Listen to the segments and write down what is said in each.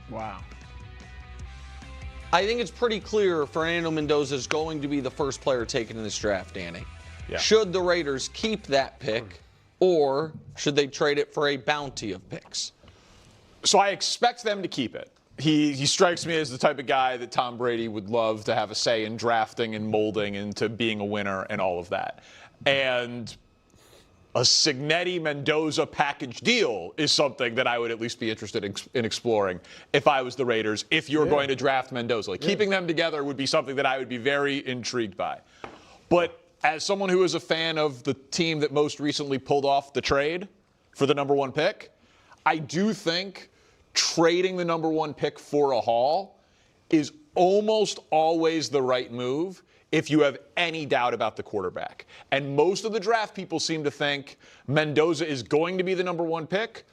Wow. I think it's pretty clear Fernando Mendoza is going to be the first player taken in this draft, Danny. Yeah. Should the Raiders keep that pick, or should they trade it for a bounty of picks? So I expect them to keep it. He strikes me as the type of guy that Tom Brady would love to have a say in drafting and molding into being a winner and all of that. And a Cignetti-Mendoza package deal is something that I would at least be interested in exploring if I was the Raiders, if you're going to draft Mendoza. Like, keeping them together would be something that I would be very intrigued by. But as someone who is a fan of the team that most recently pulled off the trade for the number 1 pick, I do think trading the number 1 pick for a haul is almost always the right move if you have any doubt about the quarterback. And most of the draft people seem to think Mendoza is going to be the number 1 pick,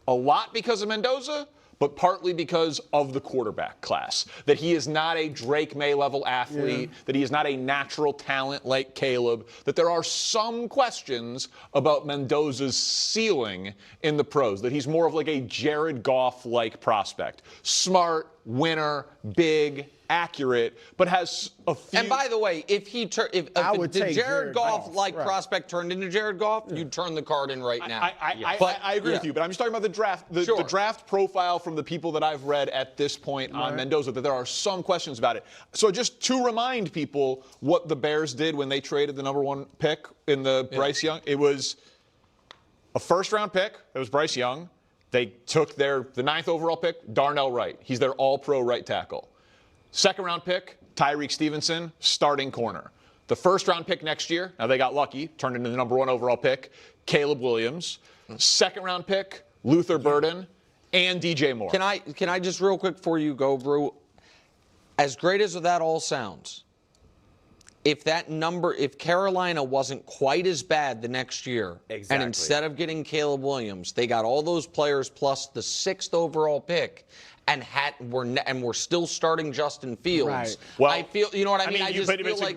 a lot because of Mendoza, but partly because of the quarterback class. That he is not a Drake May level athlete, that he is not a natural talent like Caleb, that there are some questions about Mendoza's ceiling in the pros, that he's more of like a Jared Goff-like prospect. Smart, winner, big, accurate, but has a few. And by the way, if the Jared Goff-like prospect turned into Jared Goff, you'd turn the card in right now. I agree with you, but I'm just talking about the draft, the draft profile from the people that I've read at this point on Mendoza, that there are some questions about it. So just to remind people what the Bears did when they traded the number 1 pick in the Bryce Young, it was a first-round pick. That was Bryce Young. They took the 9th overall pick, Darnell Wright. He's their all-pro right tackle. Second-round pick, Tyreek Stevenson, starting corner. The first-round pick next year, now they got lucky, turned into the number 1 overall pick, Caleb Williams. Second-round pick, Luther Burden, and DJ Moore. Can I just real quick before you go, Brew? As great as that all sounds, if Carolina wasn't quite as bad the next year, and instead of getting Caleb Williams, they got all those players plus the 6th overall pick, and we're still starting Justin Fields. Right. Well, I feel, you know what I mean?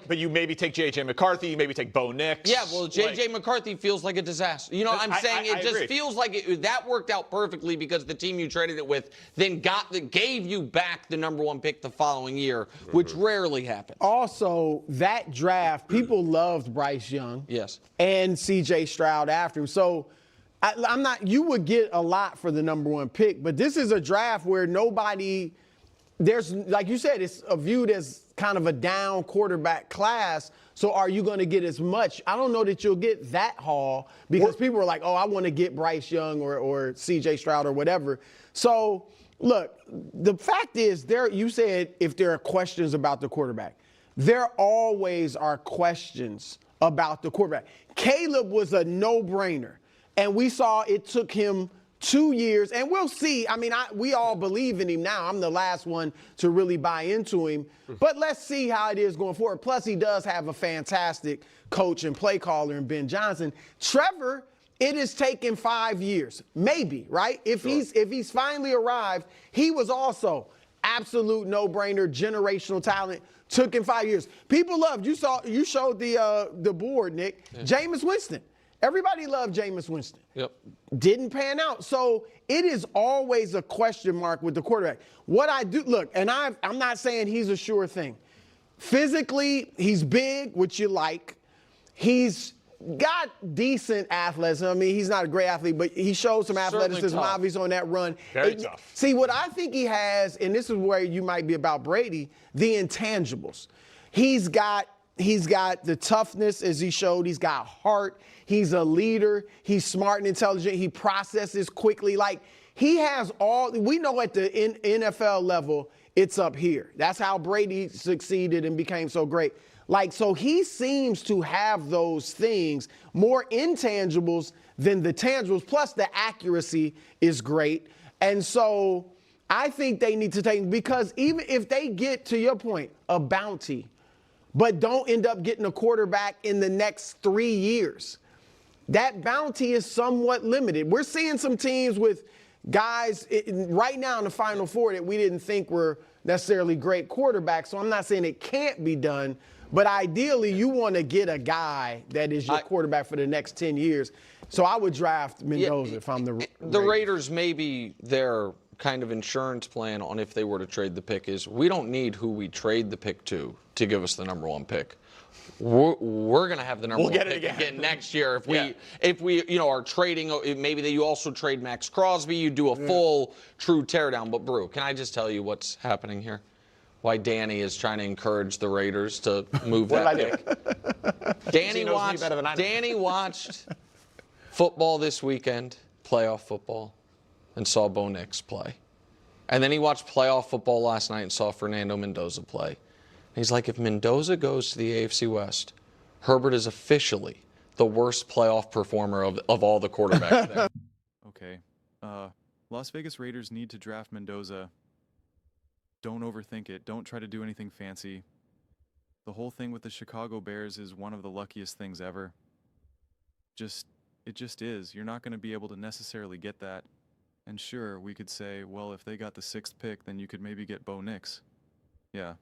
But you maybe take J.J. McCarthy, you maybe take Bo Nix. Yeah, well, J.J. McCarthy feels like a disaster. You know, I'm saying it just feels like that worked out perfectly because the team you traded it with then gave you back the number 1 pick the following year, which rarely happens. Also, that draft, people loved Bryce Young. Yes. And C.J. Stroud after him. So you would get a lot for the number 1 pick, but this is a draft where there's, like you said, it's viewed as kind of a down quarterback class. So are you going to get as much? I don't know that you'll get that haul because people are like, oh, I want to get Bryce Young or C.J. Stroud or whatever. So, look, the fact is, you said if there are questions about the quarterback. There always are questions about the quarterback. Caleb was a no-brainer. And we saw it took him 2 years, and we'll see. I mean, we all believe in him now. I'm the last one to really buy into him. But let's see how it is going forward. Plus, he does have a fantastic coach and play caller in Ben Johnson. Trevor, it has taken 5 years, maybe, right? If he's finally arrived, he was also absolute no-brainer, generational talent. Took him 5 years. People loved. You showed the board, Nick. Yeah. Jameis Winston. Everybody loved Jameis Winston. Yep. Didn't pan out. So it is always a question mark with the quarterback. What I do, look, and I'm not saying he's a sure thing. Physically, he's big, which you like. He's got decent athleticism. I mean, he's not a great athlete, but he showed some athleticism, obviously, on that run. Very tough. See, what I think he has, and this is where you might be about Brady, the intangibles. He's got the toughness, as he showed. He's got heart. He's a leader. He's smart and intelligent. He processes quickly. Like, he has we know at the NFL level, it's up here. That's how Brady succeeded and became so great. Like, so he seems to have those things, more intangibles than the tangibles, plus the accuracy is great. And so I think they need to take, because even if they get, to your point, a bounty, but don't end up getting a quarterback in the next 3 years, that bounty is somewhat limited. We're seeing some teams with guys right now in the Final Four that we didn't think were necessarily great quarterbacks. So I'm not saying it can't be done, but ideally you want to get a guy that is your quarterback for the next 10 years. So I would draft Mendoza if I'm the Raiders may be there kind of insurance plan on if they were to trade the pick is we don't need who we trade the pick to give us the number 1 pick. We're going to have the number 1 pick again next year if we are trading. Maybe that you also trade Max Crosby, you do a full true teardown. But Brew, can I just tell you what's happening here? Why Danny is trying to encourage the Raiders to move that pick. Danny watched football this weekend, playoff football, and saw Bo Nix play. And then he watched playoff football last night and saw Fernando Mendoza play. And he's like, if Mendoza goes to the AFC West, Herbert is officially the worst playoff performer of all the quarterbacks there. Okay. Las Vegas Raiders need to draft Mendoza. Don't overthink it. Don't try to do anything fancy. The whole thing with the Chicago Bears is one of the luckiest things ever. It just is. You're not going to be able to necessarily get that. And sure, we could say, well, if they got the 6th pick, then you could maybe get Bo Nix. Yeah.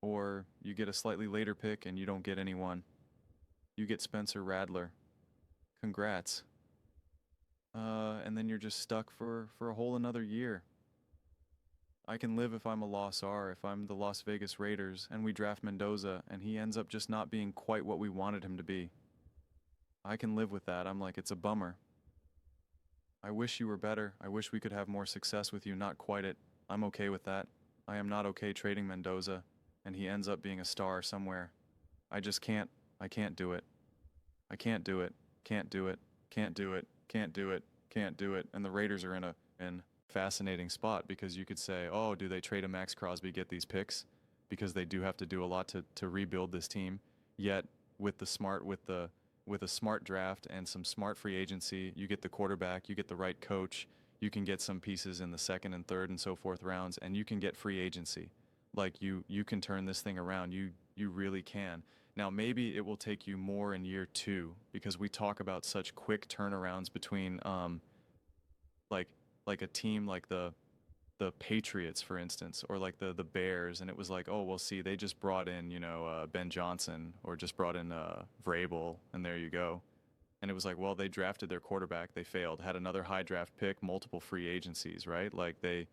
Or you get a slightly later pick and you don't get anyone. You get Spencer Radler. Congrats. And then you're just stuck for a whole another year. I can live if I'm a Loss R, if I'm the Las Vegas Raiders and we draft Mendoza and he ends up just not being quite what we wanted him to be. I can live with that. I'm like, it's a bummer. I wish you were better. I wish we could have more success with you. Not quite it. I'm okay with that. I am not okay trading Mendoza and he ends up being a star somewhere. I just can't. I can't do it. I can't do it. Can't do it. Can't do it. Can't do it. Can't do it. And the Raiders are in a fascinating spot because you could say, oh, do they trade a Max Crosby, get these picks? Because they do have to do a lot to rebuild this team. Yet with a smart draft and some smart free agency, you get the quarterback, you get the right coach, you can get some pieces in the 2nd and 3rd and so forth rounds, and you can get free agency. Like you can turn this thing around. You really can. Now maybe it will take you more in year 2 because we talk about such quick turnarounds between like a team like the Patriots, for instance, or like the Bears, and it was like, oh, well, see, they just brought in, Ben Johnson or just brought in Vrabel, and there you go. And it was like, well, they drafted their quarterback, they failed, had another high draft pick, multiple free agencies, right? Like they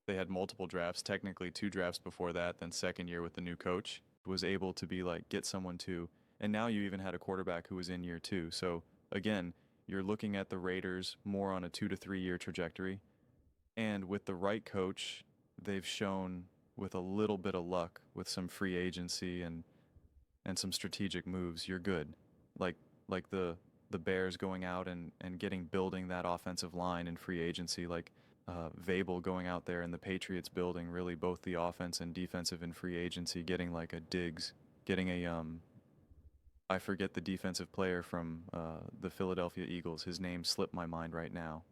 had multiple drafts, technically 2 drafts before that, then 2nd year with the new coach, was able to be like, get someone to, and now you even had a quarterback who was in year 2. So again, you're looking at the Raiders more on a 2 to 3 year trajectory. And with the right coach, they've shown with a little bit of luck, with some free agency and some strategic moves, you're good. Like the Bears going out and building that offensive line in free agency, like Vrabel going out there and the Patriots building really both the offense and defensive in free agency, getting like a Diggs, getting a I forget the defensive player from the Philadelphia Eagles. His name slipped my mind right now.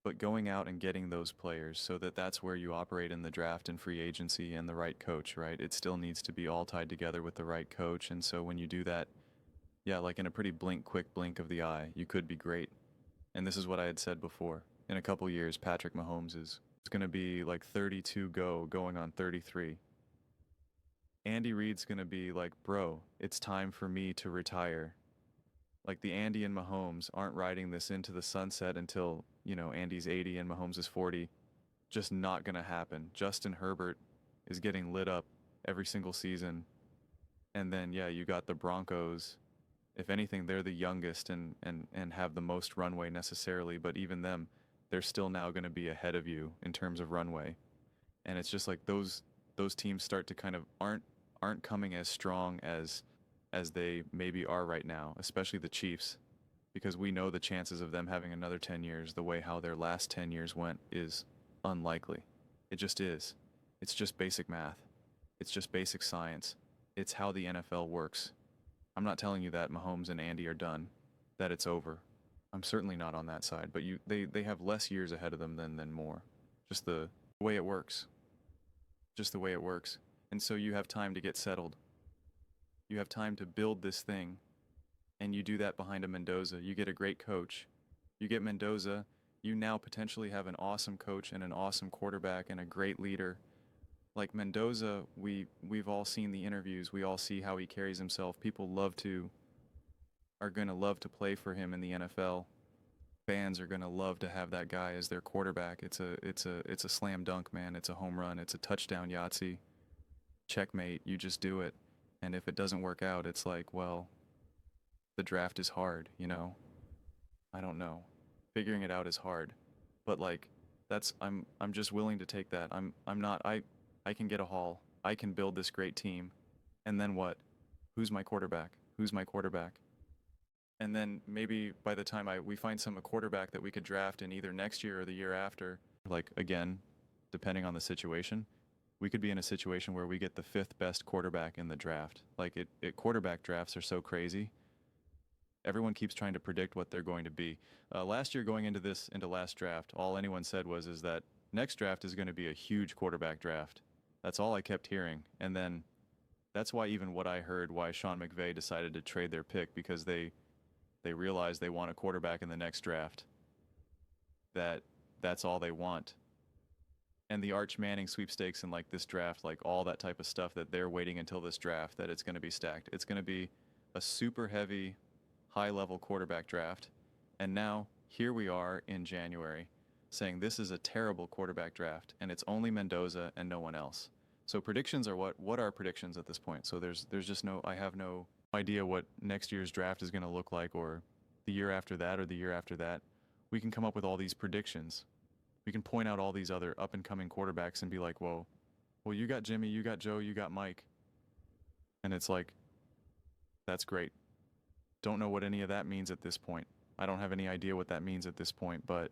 But going out and getting those players so that's where you operate in the draft and free agency and the right coach, right? It still needs to be all tied together with the right coach. And so when you do that, yeah, like in a pretty quick blink of the eye, you could be great. And this is what I had said before. In a couple years, Patrick Mahomes is going to be like 32 going on 33. Andy Reid's going to be like, bro, it's time for me to retire. Like the Andy and Mahomes aren't riding this into the sunset until, Andy's 80 and Mahomes is 40. Just not going to happen. Justin Herbert is getting lit up every single season. And then, yeah, you got the Broncos. If anything, they're the youngest and have the most runway necessarily. But even them, they're still now going to be ahead of you in terms of runway. And it's just like those teams start to kind of aren't coming as strong as they maybe are right now, especially the Chiefs, because we know the chances of them having another 10 years, the way how their last 10 years went, is unlikely. It just is. It's just basic math. It's just basic science. It's how the NFL works. I'm not telling you that Mahomes and Andy are done, that it's over. I'm certainly not on that side, but they have less years ahead of them than more. Just the way it works. Just the way it works. And so you have time to get settled. You have time to build this thing, and you do that behind a Mendoza. You get a great coach. You get Mendoza. You now potentially have an awesome coach and an awesome quarterback and a great leader. Like Mendoza, we've all seen the interviews. We all see how he carries himself. People are going to love to play for him in the NFL. fans are gonna love to have that guy as their quarterback. It's a slam dunk, man. It's a home run. It's a touchdown Yahtzee. Checkmate. You just do it. And if it doesn't work out, it's like, well, the draft is hard, you know? I don't know. Figuring it out is hard. But like, I'm just willing to take that. I can get a haul. I can build this great team. And then what? Who's my quarterback? Who's my quarterback? And then maybe by the time we find a quarterback that we could draft in either next year or the year after, like again, depending on the situation, we could be in a situation where we get the 5th best quarterback in the draft. Like quarterback drafts are so crazy. Everyone keeps trying to predict what they're going to be. Last year, going into last draft, all anyone said is that next draft is going to be a huge quarterback draft. That's all I kept hearing. And then that's why even what I heard, why Sean McVay decided to trade their pick, because they realize they want a quarterback in the next draft. That's all they want. And the Arch Manning sweepstakes and like this draft, like all that type of stuff that they're waiting until this draft, that it's going to be stacked. It's going to be a super heavy, high-level quarterback draft. And now here we are in January saying this is a terrible quarterback draft and it's only Mendoza and no one else. So predictions are what are predictions at this point? So there's just I have no idea what next year's draft is going to look like, or the year after that, or the year after that. We can come up with all these predictions. We can point out all these other up-and-coming quarterbacks and be like, whoa, well, you got Jimmy, you got Joe, you got Mike. And it's like, that's great. Don't know what any of that means at this point. I don't have any idea what that means at this point, but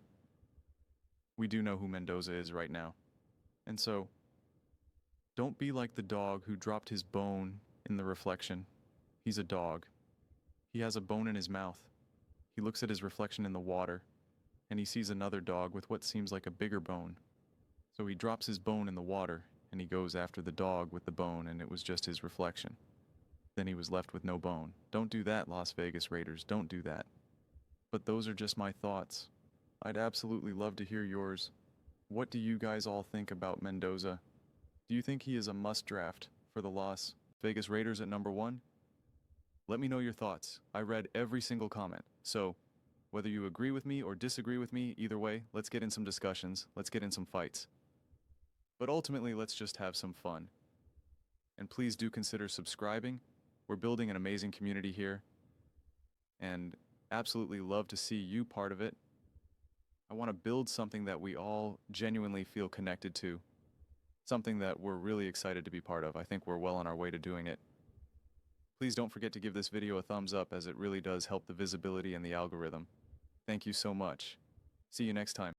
we do know who Mendoza is right now. And so, don't be like the dog who dropped his bone in the reflection. He's a dog. He has a bone in his mouth. He looks at his reflection in the water, and he sees another dog with what seems like a bigger bone. So he drops his bone in the water, and he goes after the dog with the bone, and it was just his reflection. Then he was left with no bone. Don't do that, Las Vegas Raiders. Don't do that. But those are just my thoughts. I'd absolutely love to hear yours. What do you guys all think about Mendoza? Do you think he is a must draft for the Las Vegas Raiders at number 1? Let me know your thoughts. I read every single comment. So whether you agree with me or disagree with me, either way, let's get in some discussions. Let's get in some fights. But ultimately, let's just have some fun. And please do consider subscribing. We're building an amazing community here, and absolutely love to see you part of it. I want to build something that we all genuinely feel connected to, something that we're really excited to be part of. I think we're well on our way to doing it. Please don't forget to give this video a thumbs up, as it really does help the visibility and the algorithm. Thank you so much. See you next time.